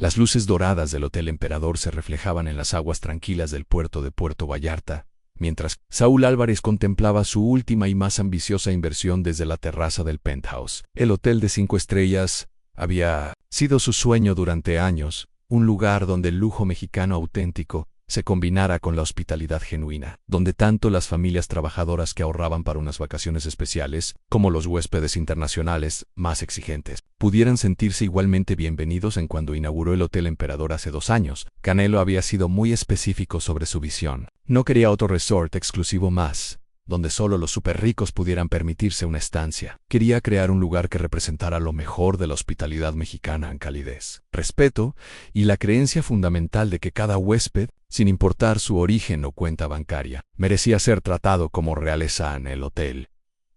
Las luces doradas del Hotel Emperador se reflejaban en las aguas tranquilas del puerto de Puerto Vallarta, mientras Saúl Álvarez contemplaba su última y más ambiciosa inversión desde la terraza del penthouse. El hotel de 5 estrellas había sido su sueño durante años, un lugar donde el lujo mexicano auténtico se combinara con la hospitalidad genuina, donde tanto las familias trabajadoras que ahorraban para unas vacaciones especiales, como los huéspedes internacionales más exigentes, pudieran sentirse igualmente bienvenidos. En cuando inauguró el Hotel Emperador hace 2 años, Canelo había sido muy específico sobre su visión. No quería otro resort exclusivo más, donde solo los superricos pudieran permitirse una estancia. Quería crear un lugar que representara lo mejor de la hospitalidad mexicana en calidez, respeto y la creencia fundamental de que cada huésped, sin importar su origen o cuenta bancaria, merecía ser tratado como realeza en el hotel.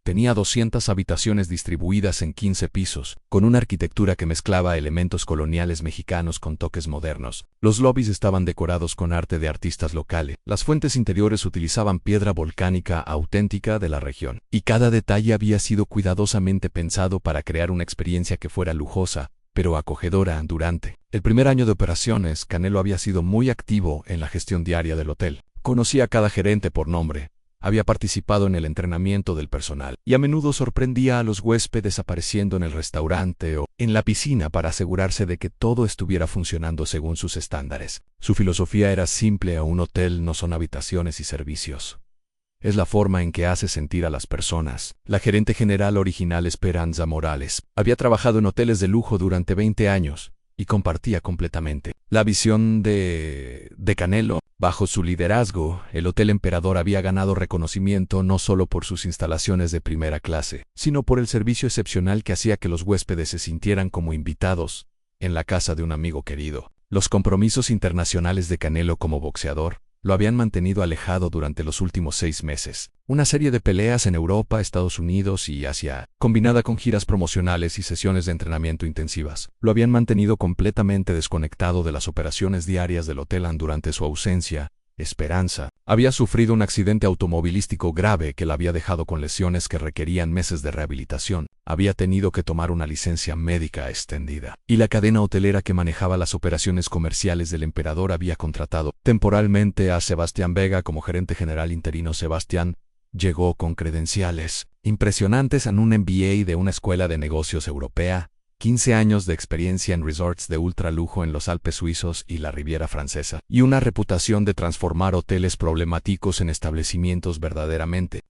Tenía 200 habitaciones distribuidas en 15 pisos, con una arquitectura que mezclaba elementos coloniales mexicanos con toques modernos. Los lobbies estaban decorados con arte de artistas locales. Las fuentes interiores utilizaban piedra volcánica auténtica de la región, y cada detalle había sido cuidadosamente pensado para crear una experiencia que fuera lujosa, pero acogedora. Durante el primer año de operaciones, Canelo había sido muy activo en la gestión diaria del hotel. Conocía a cada gerente por nombre. Había participado en el entrenamiento del personal y a menudo sorprendía a los huéspedes apareciendo en el restaurante o en la piscina para asegurarse de que todo estuviera funcionando según sus estándares. Su filosofía era simple: un hotel no son habitaciones y servicios. Es la forma en que hace sentir a las personas. La gerente general original, Esperanza Morales, había trabajado en hoteles de lujo durante 20 años y compartía completamente la visión de Canelo. Bajo su liderazgo, el Hotel Emperador había ganado reconocimiento no solo por sus instalaciones de primera clase, sino por el servicio excepcional que hacía que los huéspedes se sintieran como invitados en la casa de un amigo querido. Los compromisos internacionales de Canelo como boxeador lo habían mantenido alejado durante los últimos 6 meses. Una serie de peleas en Europa, Estados Unidos y Asia, combinada con giras promocionales y sesiones de entrenamiento intensivas, lo habían mantenido completamente desconectado de las operaciones diarias del hotel. Durante su ausencia, Esperanza había sufrido un accidente automovilístico grave que la había dejado con lesiones que requerían meses de rehabilitación. Había tenido que tomar una licencia médica extendida, y la cadena hotelera que manejaba las operaciones comerciales del Emperador había contratado temporalmente a Sebastián Vega como gerente general interino. Sebastián llegó con credenciales impresionantes en un MBA de una escuela de negocios europea, 15 años de experiencia en resorts de ultralujo en los Alpes suizos y la Riviera Francesa, y una reputación de transformar hoteles problemáticos en establecimientos verdaderamente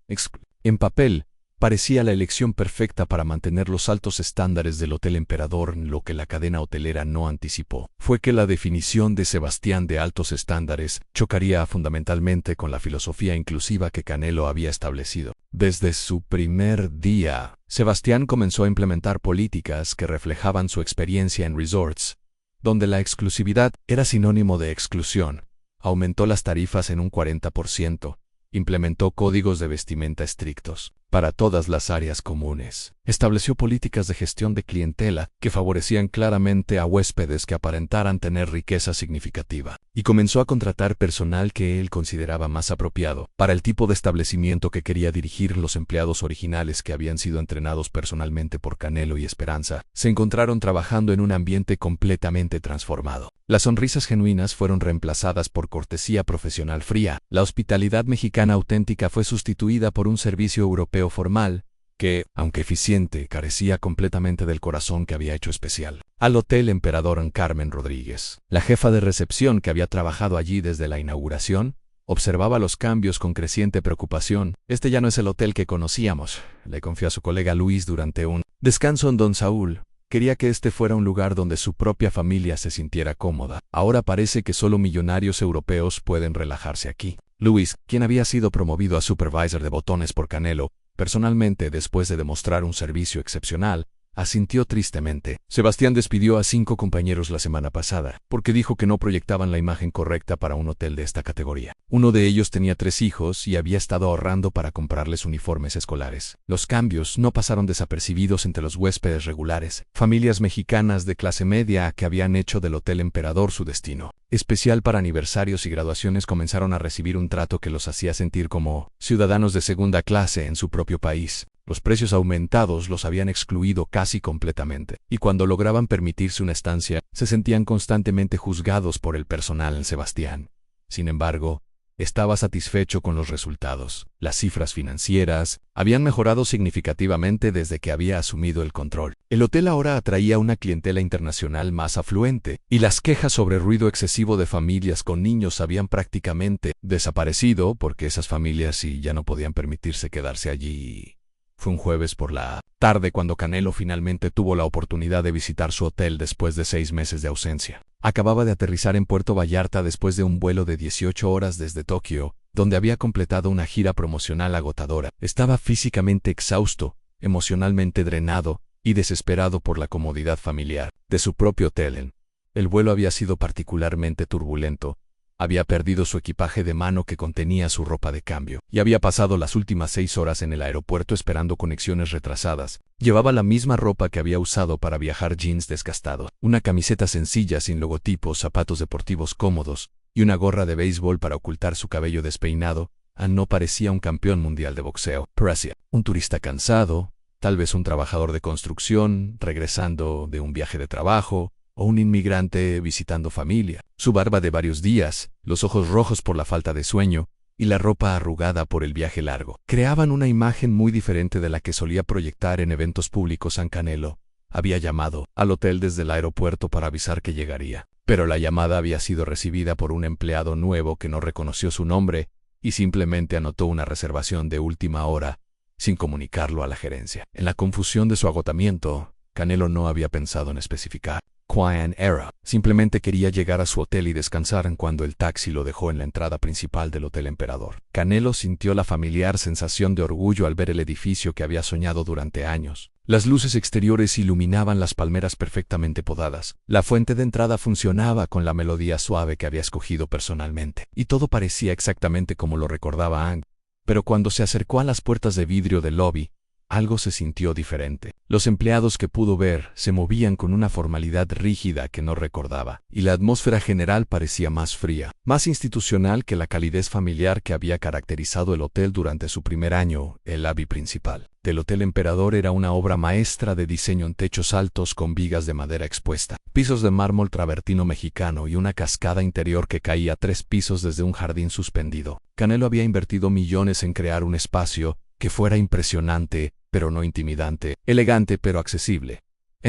en papel. Parecía la elección perfecta para mantener los altos estándares del Hotel Emperador. Lo que la cadena hotelera no anticipó fue que la definición de Sebastián de altos estándares chocaría fundamentalmente con la filosofía inclusiva que Canelo había establecido. Desde su primer día, Sebastián comenzó a implementar políticas que reflejaban su experiencia en resorts, donde la exclusividad era sinónimo de exclusión. Aumentó las tarifas en un 40%. Implementó códigos de vestimenta estrictos para todas las áreas comunes. Estableció políticas de gestión de clientela que favorecían claramente a huéspedes que aparentaran tener riqueza significativa, y comenzó a contratar personal que él consideraba más apropiado para el tipo de establecimiento que quería dirigir. Los empleados originales, que habían sido entrenados personalmente por Canelo y Esperanza, se encontraron trabajando en un ambiente completamente transformado. Las sonrisas genuinas fueron reemplazadas por cortesía profesional fría. La hospitalidad mexicana auténtica fue sustituida por un servicio europeo formal que, aunque eficiente, carecía completamente del corazón que había hecho especial al Hotel Emperador. Carmen Rodríguez, la jefa de recepción que había trabajado allí desde la inauguración, observaba los cambios con creciente preocupación. Este ya no es el hotel que conocíamos, le confió a su colega Luis durante un descanso en Don Saúl. Quería que este fuera un lugar donde su propia familia se sintiera cómoda. Ahora parece que solo millonarios europeos pueden relajarse aquí. Luis, quien había sido promovido a supervisor de botones por Canelo, personalmente después de demostrar un servicio excepcional, asintió tristemente. Sebastián despidió a 5 compañeros la semana pasada, porque dijo que no proyectaban la imagen correcta para un hotel de esta categoría. Uno de ellos tenía 3 hijos y había estado ahorrando para comprarles uniformes escolares. Los cambios no pasaron desapercibidos entre los huéspedes regulares, familias mexicanas de clase media que habían hecho del Hotel Emperador su destino especial para aniversarios y graduaciones. Comenzaron a recibir un trato que los hacía sentir como ciudadanos de segunda clase en su propio país. Los precios aumentados los habían excluido casi completamente, y cuando lograban permitirse una estancia, se sentían constantemente juzgados por el personal en Sebastián. Sin embargo, estaba satisfecho con los resultados. Las cifras financieras habían mejorado significativamente desde que había asumido el control. El hotel ahora atraía una clientela internacional más afluente, y las quejas sobre ruido excesivo de familias con niños habían prácticamente desaparecido porque esas familias ya no podían permitirse quedarse allí. Fue un jueves por la tarde cuando Canelo finalmente tuvo la oportunidad de visitar su hotel después de 6 meses de ausencia. Acababa de aterrizar en Puerto Vallarta después de un vuelo de 18 horas desde Tokio, donde había completado una gira promocional agotadora. Estaba físicamente exhausto, emocionalmente drenado y desesperado por la comodidad familiar de su propio hotel. El vuelo había sido particularmente turbulento. Había perdido su equipaje de mano que contenía su ropa de cambio, y había pasado las últimas 6 horas en el aeropuerto esperando conexiones retrasadas. Llevaba la misma ropa que había usado para viajar, jeans desgastados, una camiseta sencilla sin logotipos, zapatos deportivos cómodos, y una gorra de béisbol para ocultar su cabello despeinado. No parecía un campeón mundial de boxeo. Parecía un turista cansado, tal vez un trabajador de construcción, regresando de un viaje de trabajo, o un inmigrante visitando familia. Su barba de varios días, los ojos rojos por la falta de sueño, y la ropa arrugada por el viaje largo, creaban una imagen muy diferente de la que solía proyectar en eventos públicos. Canelo había llamado al hotel desde el aeropuerto para avisar que llegaría, pero la llamada había sido recibida por un empleado nuevo que no reconoció su nombre y simplemente anotó una reservación de última hora, sin comunicarlo a la gerencia. En la confusión de su agotamiento, Canelo no había pensado en especificar cuán era. Simplemente quería llegar a su hotel y descansar cuando el taxi lo dejó en la entrada principal del Hotel Emperador. Canelo sintió la familiar sensación de orgullo al ver el edificio que había soñado durante años. Las luces exteriores iluminaban las palmeras perfectamente podadas. La fuente de entrada funcionaba con la melodía suave que había escogido personalmente, y todo parecía exactamente como lo recordaba Ang. Pero cuando se acercó a las puertas de vidrio del lobby, algo se sintió diferente. Los empleados que pudo ver se movían con una formalidad rígida que no recordaba, y la atmósfera general parecía más fría, más institucional que la calidez familiar que había caracterizado el hotel durante su primer año. El lobby principal del Hotel Emperador era una obra maestra de diseño en techos altos con vigas de madera expuesta, pisos de mármol travertino mexicano y una cascada interior que caía 3 pisos desde un jardín suspendido. Canelo había invertido millones en crear un espacio que fuera impresionante, pero no intimidante, elegante pero accesible.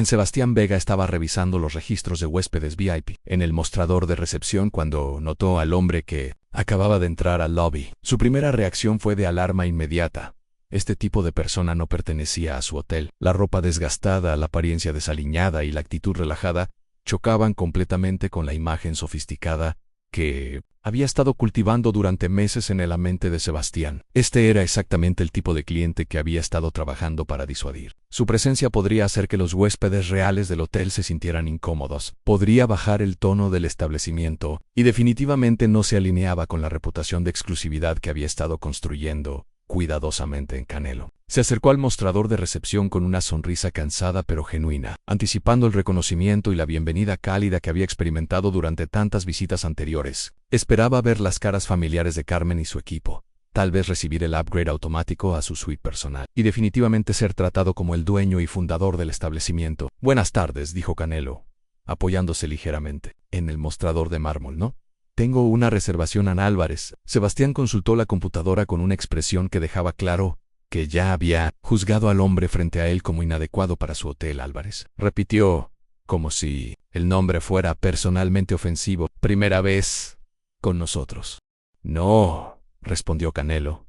Sebastián Vega estaba revisando los registros de huéspedes VIP en el mostrador de recepción cuando notó al hombre que acababa de entrar al lobby. Su primera reacción fue de alarma inmediata. Este tipo de persona no pertenecía a su hotel. La ropa desgastada, la apariencia desaliñada y la actitud relajada chocaban completamente con la imagen sofisticada que había estado cultivando durante meses en la mente de Sebastián. Este era exactamente el tipo de cliente que había estado trabajando para disuadir. Su presencia podría hacer que los huéspedes reales del hotel se sintieran incómodos, podría bajar el tono del establecimiento, y definitivamente no se alineaba con la reputación de exclusividad que había estado construyendo cuidadosamente en Canelo. Se acercó al mostrador de recepción con una sonrisa cansada pero genuina, anticipando el reconocimiento y la bienvenida cálida que había experimentado durante tantas visitas anteriores. Esperaba ver las caras familiares de Carmen y su equipo, tal vez recibir el upgrade automático a su suite personal, y definitivamente ser tratado como el dueño y fundador del establecimiento. «Buenas tardes», dijo Canelo, apoyándose ligeramente en el mostrador de mármol. «¿No? Tengo una reservación en Álvarez». Sebastián consultó la computadora con una expresión que dejaba claro que ya había juzgado al hombre frente a él como inadecuado para su hotel. Álvarez repitió, como si el nombre fuera personalmente ofensivo. «¿Primera vez con nosotros?» «No», respondió Canelo,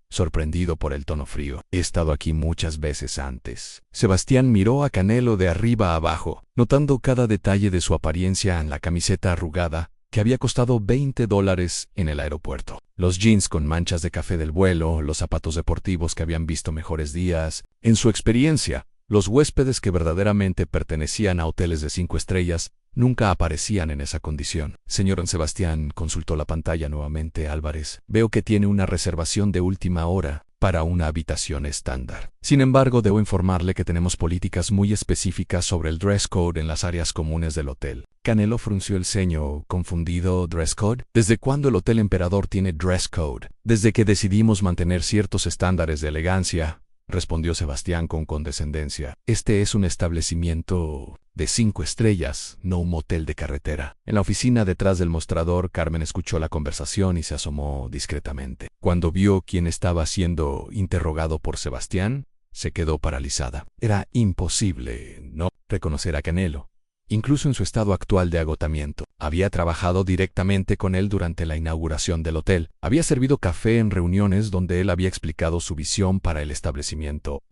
sorprendido por el tono frío. «He estado aquí muchas veces antes». Sebastián miró a Canelo de arriba a abajo, notando cada detalle de su apariencia en la camiseta arrugada, que había costado $20 en el aeropuerto, los jeans con manchas de café del vuelo, los zapatos deportivos que habían visto mejores días. En su experiencia, los huéspedes que verdaderamente pertenecían a hoteles de 5 estrellas nunca aparecían en esa condición. «Señor Sebastián», consultó la pantalla nuevamente Álvarez, «veo que tiene una reservación de última hora para una habitación estándar. Sin embargo, debo informarle que tenemos políticas muy específicas sobre el dress code en las áreas comunes del hotel». Canelo frunció el ceño, confundido. «¿Dress code? ¿Desde cuándo el Hotel Emperador tiene dress code?» «Desde que decidimos mantener ciertos estándares de elegancia», respondió Sebastián con condescendencia. Este es un establecimiento de 5 estrellas, no un motel de carretera. En la oficina detrás del mostrador, Carmen escuchó la conversación y se asomó discretamente. Cuando vio quién estaba siendo interrogado por Sebastián, se quedó paralizada. Era imposible no reconocer a Canelo, incluso en su estado actual de agotamiento. Había trabajado directamente con él durante la inauguración del hotel. Había servido café en reuniones donde él había explicado su visión para el establecimiento.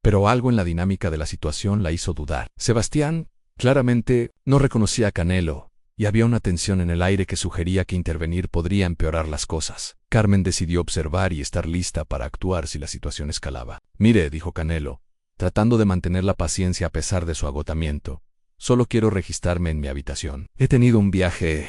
Pero algo en la dinámica de la situación la hizo dudar. Sebastián claramente no reconocía a Canelo, y había una tensión en el aire que sugería que intervenir podría empeorar las cosas. Carmen decidió observar y estar lista para actuar si la situación escalaba. «Mire», dijo Canelo, tratando de mantener la paciencia a pesar de su agotamiento. «Solo quiero registrarme en mi habitación. He tenido un viaje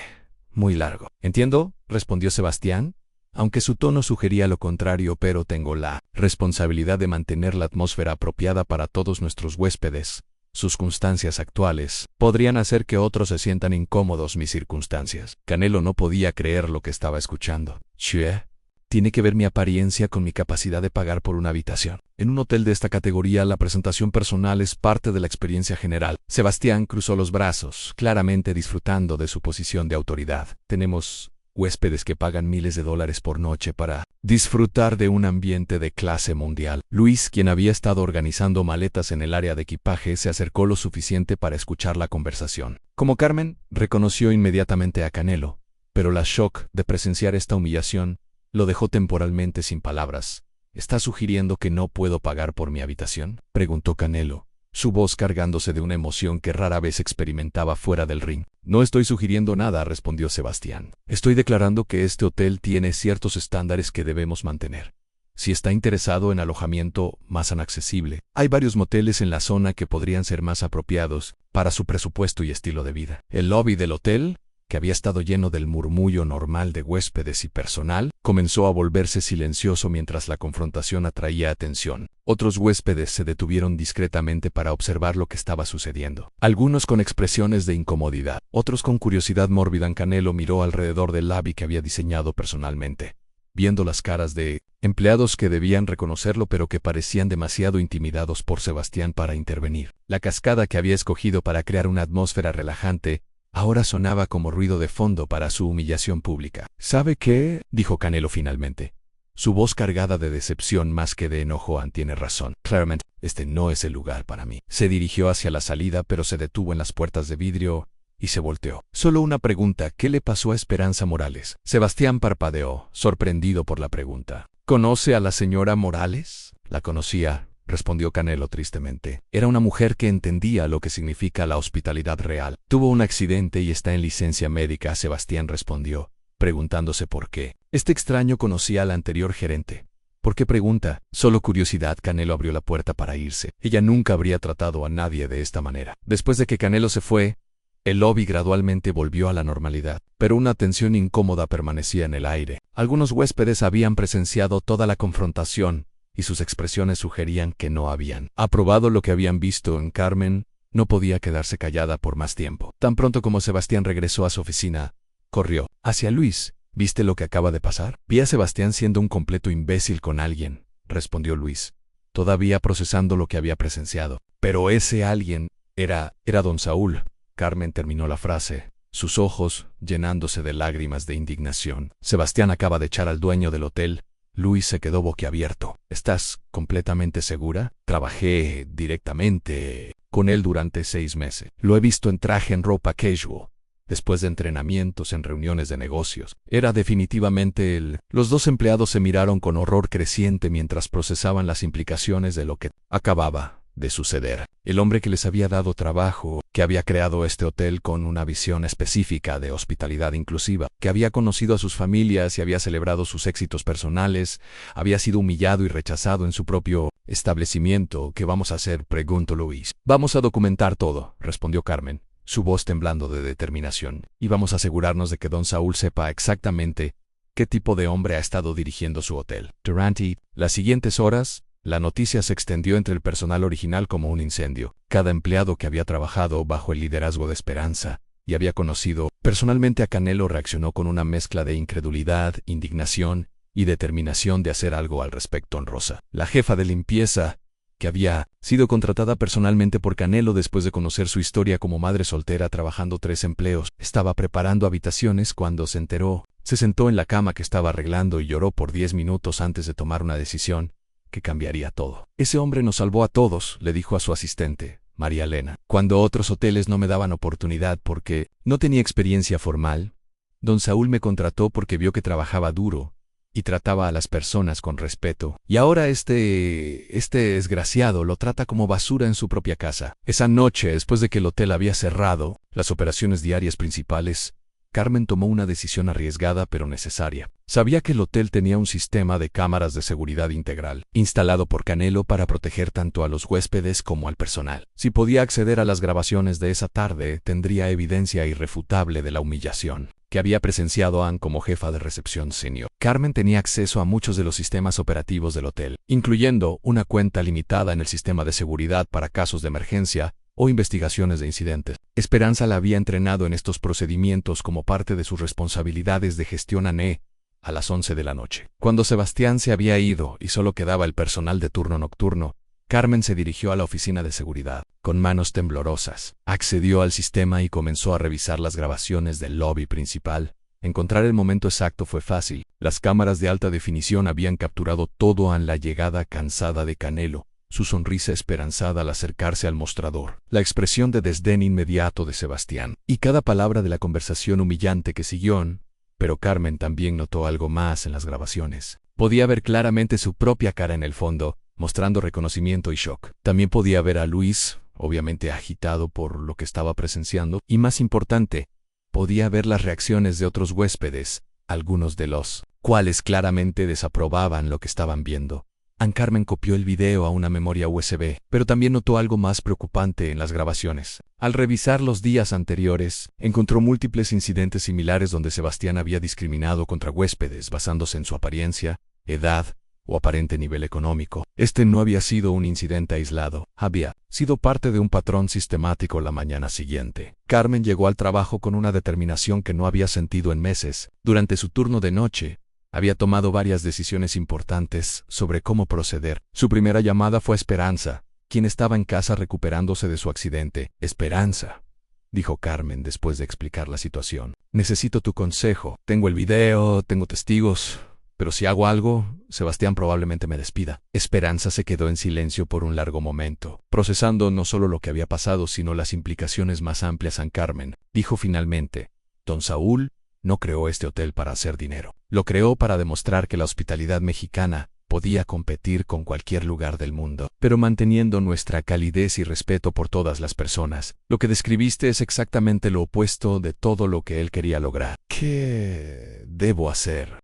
muy largo». «Entiendo», respondió Sebastián, aunque su tono sugería lo contrario, «pero tengo la responsabilidad de mantener la atmósfera apropiada para todos nuestros huéspedes. Sus circunstancias actuales podrían hacer que otros se sientan incómodos. Mis circunstancias». Canelo no podía creer lo que estaba escuchando. «Chue, tiene que ver mi apariencia con mi capacidad de pagar por una habitación. En un hotel de esta categoría, la presentación personal es parte de la experiencia general». Sebastián cruzó los brazos, claramente disfrutando de su posición de autoridad. «Tenemos huéspedes que pagan miles de dólares por noche para disfrutar de un ambiente de clase mundial». Luis, quien había estado organizando maletas en el área de equipaje, se acercó lo suficiente para escuchar la conversación. Como Carmen, reconoció inmediatamente a Canelo, pero la shock de presenciar esta humillación lo dejó temporalmente sin palabras. «¿Está sugiriendo que no puedo pagar por mi habitación?», preguntó Canelo, su voz cargándose de una emoción que rara vez experimentaba fuera del ring. «No estoy sugiriendo nada», respondió Sebastián. «Estoy declarando que este hotel tiene ciertos estándares que debemos mantener. Si está interesado en alojamiento más inaccesible, hay varios moteles en la zona que podrían ser más apropiados para su presupuesto y estilo de vida». El lobby del hotel, que había estado lleno del murmullo normal de huéspedes y personal, comenzó a volverse silencioso mientras la confrontación atraía atención. Otros huéspedes se detuvieron discretamente para observar lo que estaba sucediendo, algunos con expresiones de incomodidad, otros con curiosidad mórbida. Canelo miró alrededor del lobby que había diseñado personalmente, viendo las caras de empleados que debían reconocerlo pero que parecían demasiado intimidados por Sebastián para intervenir. La cascada que había escogido para crear una atmósfera relajante ahora sonaba como ruido de fondo para su humillación pública. «¿Sabe qué?», dijo Canelo finalmente, su voz cargada de decepción más que de enojo. «Tiene razón. Claramente, este no es el lugar para mí». Se dirigió hacia la salida, pero se detuvo en las puertas de vidrio y se volteó. «Solo una pregunta. ¿Qué le pasó a Esperanza Morales?». Sebastián parpadeó, sorprendido por la pregunta. «¿Conoce a la señora Morales?». «La conocía», respondió Canelo tristemente. «Era una mujer que entendía lo que significa la hospitalidad real. Tuvo un accidente y está en licencia médica», Sebastián respondió, preguntándose por qué. Este extraño conocía al anterior gerente. «¿Por qué pregunta?». «Solo curiosidad». Canelo abrió la puerta para irse. Ella nunca habría tratado a nadie de esta manera. Después de que Canelo se fue, el lobby gradualmente volvió a la normalidad, pero una tensión incómoda permanecía en el aire. Algunos huéspedes habían presenciado toda la confrontación, y sus expresiones sugerían que no habían aprobado lo que habían visto en Carmen. No podía quedarse callada por más tiempo. Tan pronto como Sebastián regresó a su oficina, corrió hacia Luis. «¿Viste lo que acaba de pasar?». «Vi a Sebastián siendo un completo imbécil con alguien», respondió Luis, todavía procesando lo que había presenciado. «Pero ese alguien era don Saúl». Carmen terminó la frase, sus ojos llenándose de lágrimas de indignación. «Sebastián acaba de echar al dueño del hotel». Luis se quedó boquiabierto. «¿Estás completamente segura?». «Trabajé directamente con él durante 6 meses. Lo he visto en traje, en ropa casual, después de entrenamientos, en reuniones de negocios. Era definitivamente él». Los dos empleados se miraron con horror creciente mientras procesaban las implicaciones de lo que acababa de suceder. El hombre que les había dado trabajo, que había creado este hotel con una visión específica de hospitalidad inclusiva, que había conocido a sus familias y había celebrado sus éxitos personales, había sido humillado y rechazado en su propio establecimiento. «¿Qué vamos a hacer?», preguntó Luis. «Vamos a documentar todo», respondió Carmen, su voz temblando de determinación. «Y vamos a asegurarnos de que don Saúl sepa exactamente qué tipo de hombre ha estado dirigiendo su hotel». Durante las siguientes horas, la noticia se extendió entre el personal original como un incendio. Cada empleado que había trabajado bajo el liderazgo de Esperanza y había conocido personalmente a Canelo reaccionó con una mezcla de incredulidad, indignación y determinación de hacer algo al respecto honrosa. La jefa de limpieza, que había sido contratada personalmente por Canelo después de conocer su historia como madre soltera trabajando 3 empleos, estaba preparando habitaciones cuando se enteró. Se sentó en la cama que estaba arreglando y lloró por 10 minutos antes de tomar una decisión que cambiaría todo. Ese hombre nos salvó a todos, le dijo a su asistente, María Elena. Cuando otros hoteles no me daban oportunidad porque no tenía experiencia formal, don Saúl me contrató porque vio que trabajaba duro y trataba a las personas con respeto. Y ahora este desgraciado lo trata como basura en su propia casa. Esa noche, después de que el hotel había cerrado las operaciones diarias principales, Carmen tomó una decisión arriesgada pero necesaria. Sabía que el hotel tenía un sistema de cámaras de seguridad integral, instalado por Canelo para proteger tanto a los huéspedes como al personal. Si podía acceder a las grabaciones de esa tarde, tendría evidencia irrefutable de la humillación que había presenciado Ann como jefa de recepción senior. Carmen tenía acceso a muchos de los sistemas operativos del hotel, incluyendo una cuenta limitada en el sistema de seguridad para casos de emergencia o investigaciones de incidentes. Esperanza la había entrenado en estos procedimientos como parte de sus responsabilidades de gestión ANE a las 11 de la noche. Cuando Sebastián se había ido y solo quedaba el personal de turno nocturno, Carmen se dirigió a la oficina de seguridad. Con manos temblorosas, accedió al sistema y comenzó a revisar las grabaciones del lobby principal. Encontrar el momento exacto fue fácil. Las cámaras de alta definición habían capturado todo en la llegada cansada de Canelo, su sonrisa esperanzada al acercarse al mostrador, la expresión de desdén inmediato de Sebastián, y cada palabra de la conversación humillante que siguió. Pero Carmen también notó algo más en las grabaciones. Podía ver claramente su propia cara en el fondo, mostrando reconocimiento y shock. También podía ver a Luis, obviamente agitado por lo que estaba presenciando, y más importante, podía ver las reacciones de otros huéspedes, algunos de los cuales claramente desaprobaban lo que estaban viendo. Ann Carmen copió el video a una memoria USB, pero también notó algo más preocupante en las grabaciones. Al revisar los días anteriores, encontró múltiples incidentes similares donde Sebastián había discriminado contra huéspedes basándose en su apariencia, edad o aparente nivel económico. Este no había sido un incidente aislado, había sido parte de un patrón sistemático la mañana siguiente. Carmen llegó al trabajo con una determinación que no había sentido en meses. Durante su turno de noche, había tomado varias decisiones importantes sobre cómo proceder. Su primera llamada fue a Esperanza, quien estaba en casa recuperándose de su accidente. Esperanza, dijo Carmen después de explicar la situación. Necesito tu consejo. Tengo el video, tengo testigos, pero si hago algo, Sebastián probablemente me despida. Esperanza se quedó en silencio por un largo momento, procesando no solo lo que había pasado, sino las implicaciones más amplias. Ann Carmen dijo finalmente, don Saúl no creó este hotel para hacer dinero. Lo creó para demostrar que la hospitalidad mexicana podía competir con cualquier lugar del mundo, pero manteniendo nuestra calidez y respeto por todas las personas. Lo que describiste es exactamente lo opuesto de todo lo que él quería lograr. ¿Qué debo hacer?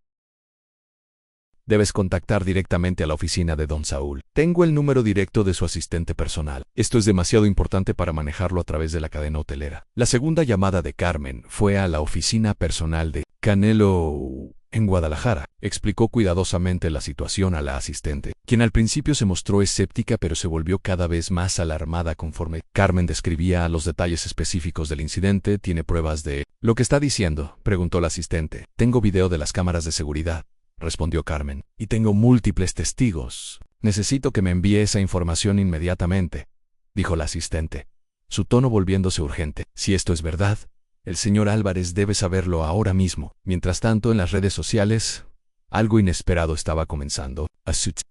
Debes contactar directamente a la oficina de don Saúl. Tengo el número directo de su asistente personal. Esto es demasiado importante para manejarlo a través de la cadena hotelera. La segunda llamada de Carmen fue a la oficina personal de Canelo en Guadalajara. Explicó cuidadosamente la situación a la asistente, quien al principio se mostró escéptica pero se volvió cada vez más alarmada conforme Carmen describía los detalles específicos del incidente. ¿Tiene pruebas de lo que está diciendo?, preguntó la asistente. Tengo video de las cámaras de seguridad, respondió Carmen, y tengo múltiples testigos. Necesito que me envíe esa información inmediatamente, dijo la asistente, su tono volviéndose urgente. Si esto es verdad, el señor Álvarez debe saberlo ahora mismo. Mientras tanto, en las redes sociales, algo inesperado estaba comenzando.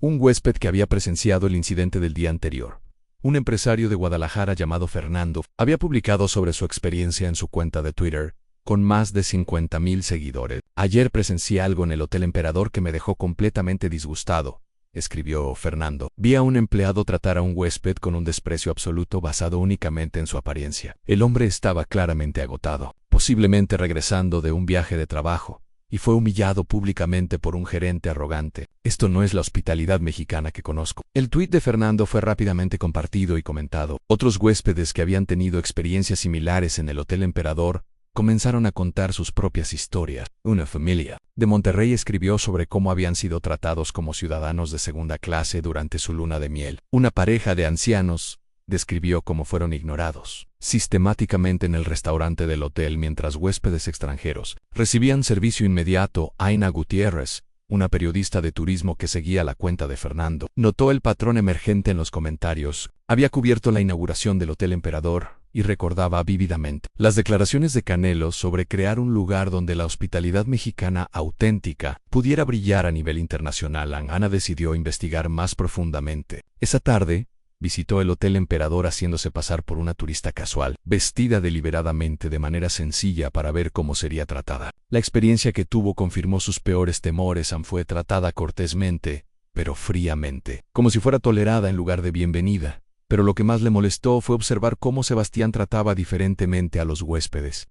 Un huésped que había presenciado el incidente del día anterior, un empresario de Guadalajara llamado Fernando, había publicado sobre su experiencia en su cuenta de Twitter, con más de 50,000 seguidores. Ayer presencié algo en el Hotel Emperador que me dejó completamente disgustado, escribió Fernando. Vi a un empleado tratar a un huésped con un desprecio absoluto basado únicamente en su apariencia. El hombre estaba claramente agotado, posiblemente regresando de un viaje de trabajo, y fue humillado públicamente por un gerente arrogante. Esto no es la hospitalidad mexicana que conozco. El tuit de Fernando fue rápidamente compartido y comentado. Otros huéspedes que habían tenido experiencias similares en el Hotel Emperador comenzaron a contar sus propias historias. Una familia de Monterrey escribió sobre cómo habían sido tratados como ciudadanos de segunda clase durante su luna de miel. Una pareja de ancianos describió cómo fueron ignorados sistemáticamente en el restaurante del hotel mientras huéspedes extranjeros recibían servicio inmediato. Aina Gutiérrez una periodista de turismo que seguía la cuenta de Fernando, notó el patrón emergente en los comentarios. Había cubierto la inauguración del Hotel Emperador y recordaba vívidamente las declaraciones de Canelo sobre crear un lugar donde la hospitalidad mexicana auténtica pudiera brillar a nivel internacional. Ana decidió investigar más profundamente. Esa tarde, visitó el Hotel Emperador haciéndose pasar por una turista casual, vestida deliberadamente de manera sencilla para ver cómo sería tratada. La experiencia que tuvo confirmó sus peores temores. Fue tratada cortésmente, pero fríamente, como si fuera tolerada en lugar de bienvenida. Pero lo que más le molestó fue observar cómo Sebastián trataba diferentemente a los huéspedes.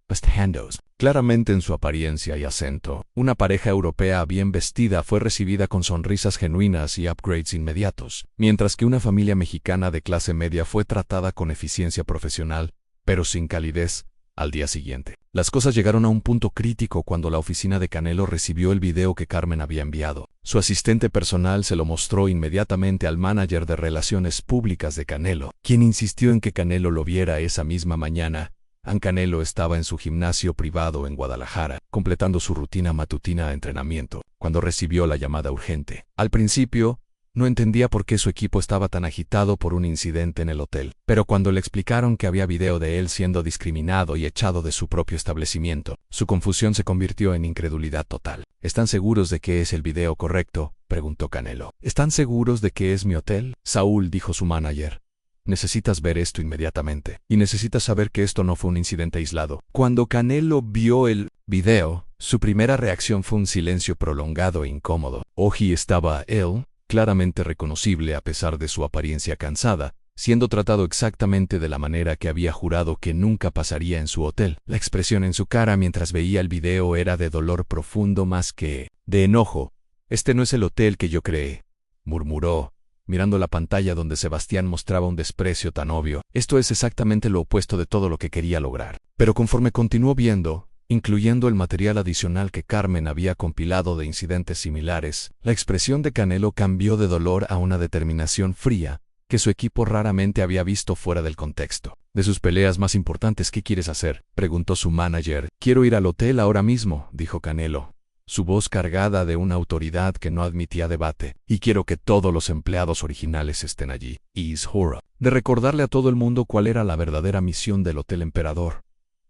Claramente en su apariencia y acento, una pareja europea bien vestida fue recibida con sonrisas genuinas y upgrades inmediatos, mientras que una familia mexicana de clase media fue tratada con eficiencia profesional, pero sin calidez, al día siguiente. Las cosas llegaron a un punto crítico cuando la oficina de Canelo recibió el video que Carmen había enviado. Su asistente personal se lo mostró inmediatamente al manager de relaciones públicas de Canelo, quien insistió en que Canelo lo viera esa misma mañana. Canelo estaba en su gimnasio privado en Guadalajara, completando su rutina matutina de entrenamiento, cuando recibió la llamada urgente. Al principio, no entendía por qué su equipo estaba tan agitado por un incidente en el hotel, pero cuando le explicaron que había video de él siendo discriminado y echado de su propio establecimiento, su confusión se convirtió en incredulidad total. ¿Están seguros de que es el video correcto?, preguntó Canelo. ¿Están seguros de que es mi hotel? Saúl, dijo su manager. Necesitas ver esto inmediatamente, y necesitas saber que esto no fue un incidente aislado. Cuando Canelo vio el video, su primera reacción fue un silencio prolongado e incómodo. Oji estaba él, claramente reconocible a pesar de su apariencia cansada, siendo tratado exactamente de la manera que había jurado que nunca pasaría en su hotel. La expresión en su cara mientras veía el video era de dolor profundo más que de enojo. «Este no es el hotel que yo creé», murmuró, mirando la pantalla donde Sebastián mostraba un desprecio tan obvio. Esto es exactamente lo opuesto de todo lo que quería lograr. Pero conforme continuó viendo, incluyendo el material adicional que Carmen había compilado de incidentes similares, la expresión de Canelo cambió de dolor a una determinación fría, que su equipo raramente había visto fuera del contexto. «De sus peleas más importantes, ¿qué quieres hacer?», preguntó su manager. «Quiero ir al hotel ahora mismo», dijo Canelo, su voz cargada de una autoridad que no admitía debate. «Y quiero que todos los empleados originales estén allí». Es hora de recordarle a todo el mundo cuál era la verdadera misión del Hotel Emperador.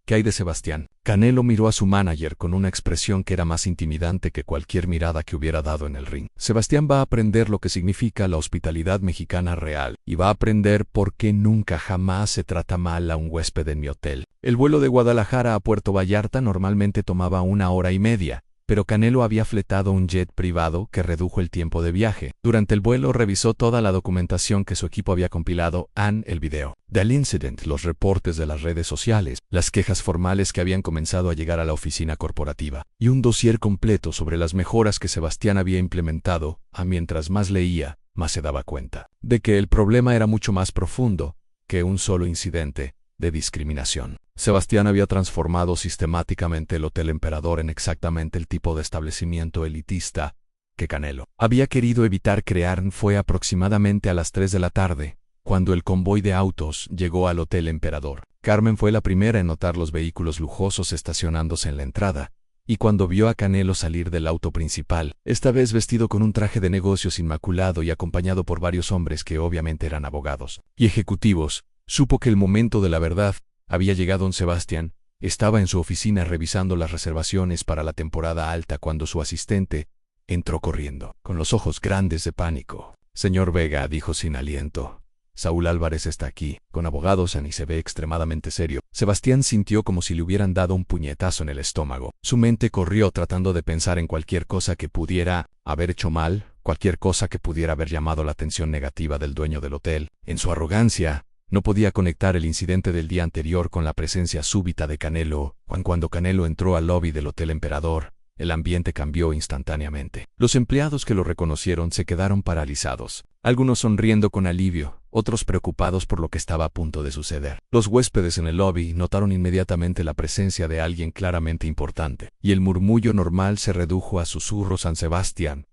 «¿Qué hay de Sebastián?». Canelo miró a su manager con una expresión que era más intimidante que cualquier mirada que hubiera dado en el ring. «Sebastián va a aprender lo que significa la hospitalidad mexicana real, y va a aprender por qué nunca jamás se trata mal a un huésped en mi hotel». El vuelo de Guadalajara a Puerto Vallarta normalmente tomaba 1 hora y media, pero Canelo había fletado un jet privado que redujo el tiempo de viaje. Durante el vuelo revisó toda la documentación que su equipo había compilado, el video del incidente, los reportes de las redes sociales, las quejas formales que habían comenzado a llegar a la oficina corporativa, y un dossier completo sobre las mejoras que Sebastián había implementado. Mientras más leía, más se daba cuenta de que el problema era mucho más profundo que un solo incidente de discriminación. Sebastián había transformado sistemáticamente el Hotel Emperador en exactamente el tipo de establecimiento elitista que Canelo había querido evitar crear. Fue aproximadamente a las 3 de la tarde, cuando el convoy de autos llegó al Hotel Emperador. Carmen fue la primera en notar los vehículos lujosos estacionándose en la entrada, y cuando vio a Canelo salir del auto principal, esta vez vestido con un traje de negocios inmaculado y acompañado por varios hombres que obviamente eran abogados y ejecutivos, supo que el momento de la verdad había llegado. Sebastián estaba en su oficina revisando las reservaciones para la temporada alta cuando su asistente entró corriendo, con los ojos grandes de pánico. «Señor Vega», dijo sin aliento, «Saúl Álvarez está aquí, con abogados y se ve extremadamente serio». Sebastián sintió como si le hubieran dado un puñetazo en el estómago. Su mente corrió tratando de pensar en cualquier cosa que pudiera haber hecho mal, cualquier cosa que pudiera haber llamado la atención negativa del dueño del hotel. En su arrogancia, no podía conectar el incidente del día anterior con la presencia súbita de Canelo. Cuando Canelo entró al lobby del Hotel Emperador, el ambiente cambió instantáneamente. Los empleados que lo reconocieron se quedaron paralizados, algunos sonriendo con alivio, otros preocupados por lo que estaba a punto de suceder. Los huéspedes en el lobby notaron inmediatamente la presencia de alguien claramente importante, y el murmullo normal se redujo a susurros. San Sebastián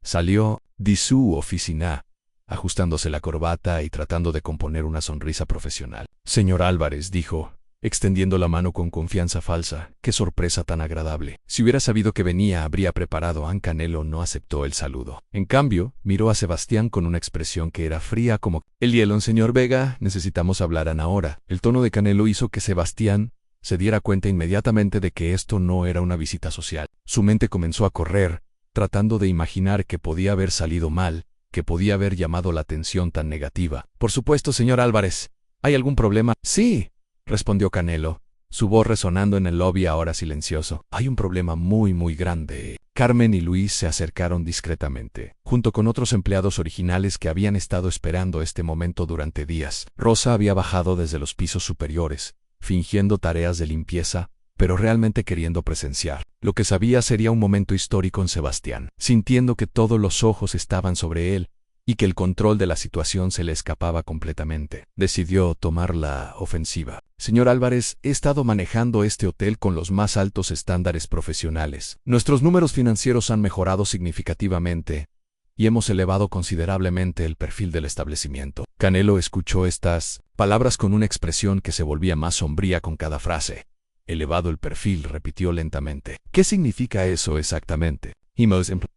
salió de su oficina, ajustándose la corbata y tratando de componer una sonrisa profesional. «Señor Álvarez», dijo, extendiendo la mano con confianza falsa. ¡Qué sorpresa tan agradable! Si hubiera sabido que venía, habría preparado. Canelo no aceptó el saludo. En cambio, miró a Sebastián con una expresión que era fría como el hielo. Señor Vega, necesitamos hablar ahora. El tono de Canelo hizo que Sebastián se diera cuenta inmediatamente de que esto no era una visita social. Su mente comenzó a correr, tratando de imaginar que podía haber salido mal, que podía haber llamado la atención tan negativa. Por supuesto, señor Álvarez. ¿Hay algún problema? Sí, respondió Canelo, su voz resonando en el lobby ahora silencioso. Hay un problema muy grande. Carmen y Luis se acercaron discretamente, junto con otros empleados originales que habían estado esperando este momento durante días. Rosa había bajado desde los pisos superiores, fingiendo tareas de limpieza, pero realmente queriendo presenciar. Lo que sabía sería un momento histórico en Sebastián, sintiendo que todos los ojos estaban sobre él y que el control de la situación se le escapaba completamente. Decidió tomar la ofensiva. Señor Álvarez, he estado manejando este hotel con los más altos estándares profesionales. Nuestros números financieros han mejorado significativamente y hemos elevado considerablemente el perfil del establecimiento. Canelo escuchó estas palabras con una expresión que se volvía más sombría con cada frase. Elevado el perfil, repitió lentamente. ¿Qué significa eso exactamente?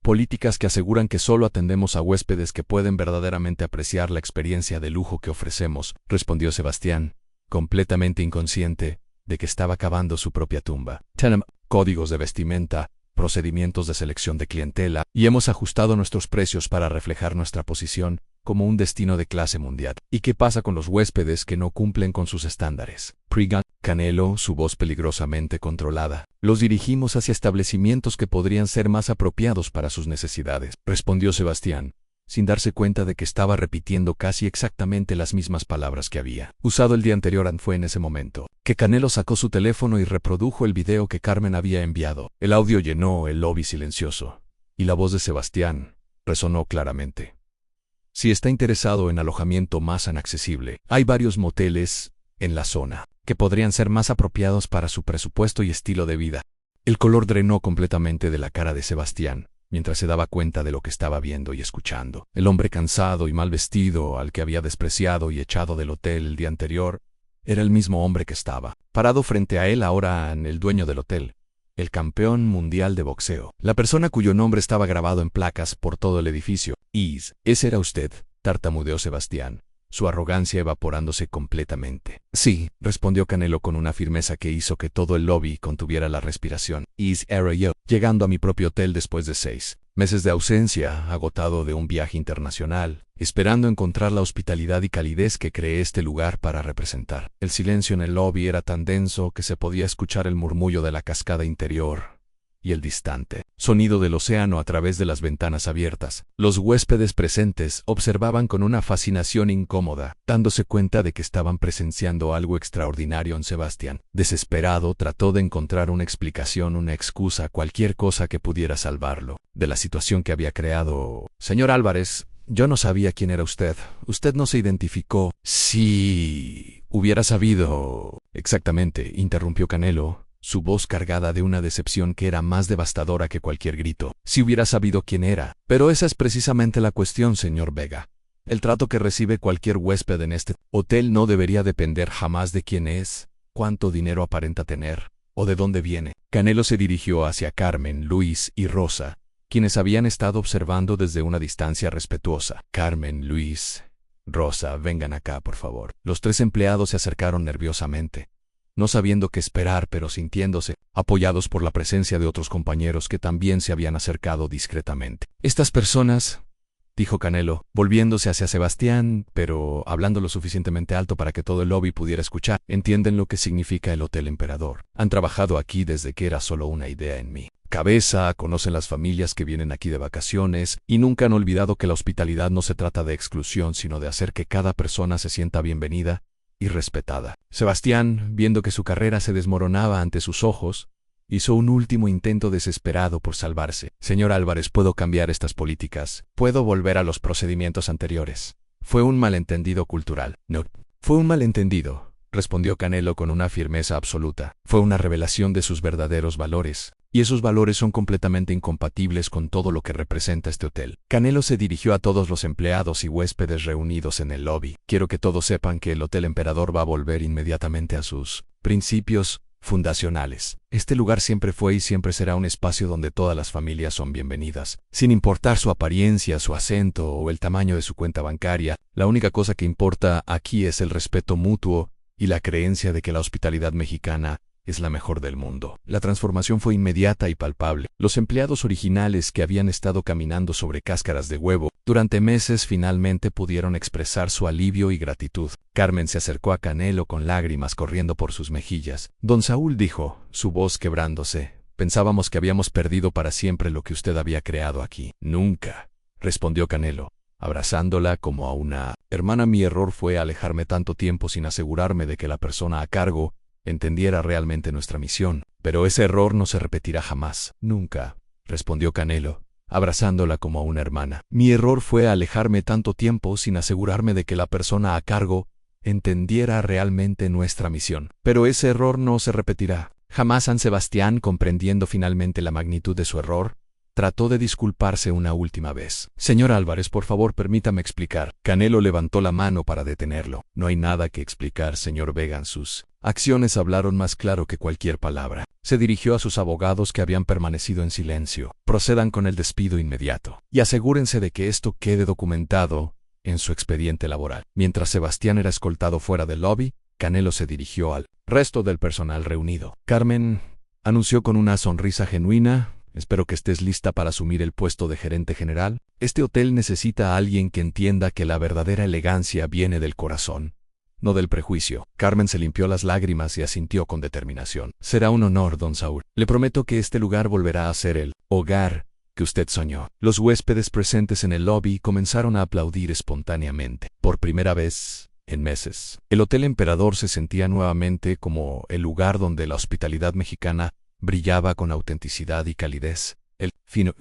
Políticas que aseguran que solo atendemos a huéspedes que pueden verdaderamente apreciar la experiencia de lujo que ofrecemos, respondió Sebastián, completamente inconsciente de que estaba cavando su propia tumba. Tenemos códigos de vestimenta, procedimientos de selección de clientela, y hemos ajustado nuestros precios para reflejar nuestra posición como un destino de clase mundial. ¿Y qué pasa con los huéspedes que no cumplen con sus estándares? Canelo, su voz peligrosamente controlada. Los dirigimos hacia establecimientos que podrían ser más apropiados para sus necesidades, respondió Sebastián, sin darse cuenta de que estaba repitiendo casi exactamente las mismas palabras que había usado el día anterior. Fue en ese momento que Canelo sacó su teléfono y reprodujo el video que Carmen había enviado. El audio llenó el lobby silencioso, y la voz de Sebastián resonó claramente. Si está interesado en alojamiento más inaccesible, hay varios moteles en la zona que podrían ser más apropiados para su presupuesto y estilo de vida. El color drenó completamente de la cara de Sebastián, mientras se daba cuenta de lo que estaba viendo y escuchando. El hombre cansado y mal vestido, al que había despreciado y echado del hotel el día anterior, era el mismo hombre que estaba parado frente a él ahora, el dueño del hotel, el campeón mundial de boxeo, la persona cuyo nombre estaba grabado en placas por todo el edificio. ¿Ese era usted?, tartamudeó Sebastián, su arrogancia evaporándose completamente. Sí, respondió Canelo con una firmeza que hizo que todo el lobby contuviera la respiración. Era yo, llegando a mi propio hotel después de 6 meses de ausencia, agotado de un viaje internacional, esperando encontrar la hospitalidad y calidez que creé este lugar para representar. El silencio en el lobby era tan denso que se podía escuchar el murmullo de la cascada interior y el distante sonido del océano a través de las ventanas abiertas. Los huéspedes presentes observaban con una fascinación incómoda, dándose cuenta de que estaban presenciando algo extraordinario en Sebastián. Desesperado, trató de encontrar una explicación, una excusa, cualquier cosa que pudiera salvarlo de la situación que había creado. Señor Álvarez, yo no sabía quién era usted. Usted no se identificó. Si hubiera sabido. Exactamente, interrumpió Canelo, su voz cargada de una decepción que era más devastadora que cualquier grito. Si hubiera sabido quién era. Pero esa es precisamente la cuestión, señor Vega. El trato que recibe cualquier huésped en este hotel no debería depender jamás de quién es, cuánto dinero aparenta tener, o de dónde viene. Canelo se dirigió hacia Carmen, Luis y Rosa, quienes habían estado observando desde una distancia respetuosa. Carmen, Luis, Rosa, vengan acá, por favor. Los 3 empleados se acercaron nerviosamente, no sabiendo qué esperar, pero sintiéndose apoyados por la presencia de otros compañeros que también se habían acercado discretamente. Estas personas, dijo Canelo, volviéndose hacia Sebastián, pero hablando lo suficientemente alto para que todo el lobby pudiera escuchar, entienden lo que significa el Hotel Emperador. Han trabajado aquí desde que era solo una idea en mi cabeza, conocen las familias que vienen aquí de vacaciones y nunca han olvidado que la hospitalidad no se trata de exclusión, sino de hacer que cada persona se sienta bienvenida y respetada. Sebastián, viendo que su carrera se desmoronaba ante sus ojos, hizo un último intento desesperado por salvarse. Señor Álvarez, ¿puedo cambiar estas políticas? ¿Puedo volver a los procedimientos anteriores? Fue un malentendido cultural. No, fue un malentendido, respondió Canelo con una firmeza absoluta. Fue una revelación de sus verdaderos valores, y esos valores son completamente incompatibles con todo lo que representa este hotel. Canelo se dirigió a todos los empleados y huéspedes reunidos en el lobby. Quiero que todos sepan que el Hotel Emperador va a volver inmediatamente a sus principios fundacionales. Este lugar siempre fue y siempre será un espacio donde todas las familias son bienvenidas. Sin importar su apariencia, su acento o el tamaño de su cuenta bancaria, la única cosa que importa aquí es el respeto mutuo y la creencia de que la hospitalidad mexicana es la mejor del mundo. La transformación fue inmediata y palpable. Los empleados originales que habían estado caminando sobre cáscaras de huevo durante meses finalmente pudieron expresar su alivio y gratitud. Carmen se acercó a Canelo con lágrimas corriendo por sus mejillas. Don Saúl dijo, su voz quebrándose, pensábamos que habíamos perdido para siempre lo que usted había creado aquí. Nunca, respondió Canelo, abrazándola como a una hermana. Mi error fue alejarme tanto tiempo sin asegurarme de que la persona a cargo entendiera realmente nuestra misión, pero ese error no se repetirá jamás. Nunca, respondió Canelo, abrazándola como a una hermana. Mi error fue alejarme tanto tiempo sin asegurarme de que la persona a cargo entendiera realmente nuestra misión, pero ese error no se repetirá jamás. San Sebastián, comprendiendo finalmente la magnitud de su error, trató de disculparse una última vez. Señor Álvarez, por favor, permítame explicar. Canelo levantó la mano para detenerlo. No hay nada que explicar, señor Vegan. Sus acciones hablaron más claro que cualquier palabra. Se dirigió a sus abogados que habían permanecido en silencio. Procedan con el despido inmediato y asegúrense de que esto quede documentado en su expediente laboral. Mientras Sebastián era escoltado fuera del lobby, Canelo se dirigió al resto del personal reunido. Carmen, anunció con una sonrisa genuina, espero que estés lista para asumir el puesto de gerente general. Este hotel necesita a alguien que entienda que la verdadera elegancia viene del corazón, no del prejuicio. Carmen se limpió las lágrimas y asintió con determinación. Será un honor, don Saúl. Le prometo que este lugar volverá a ser el hogar que usted soñó. Los huéspedes presentes en el lobby comenzaron a aplaudir espontáneamente. Por primera vez en meses, el Hotel Emperador se sentía nuevamente como el lugar donde la hospitalidad mexicana brillaba con autenticidad y calidez. El fino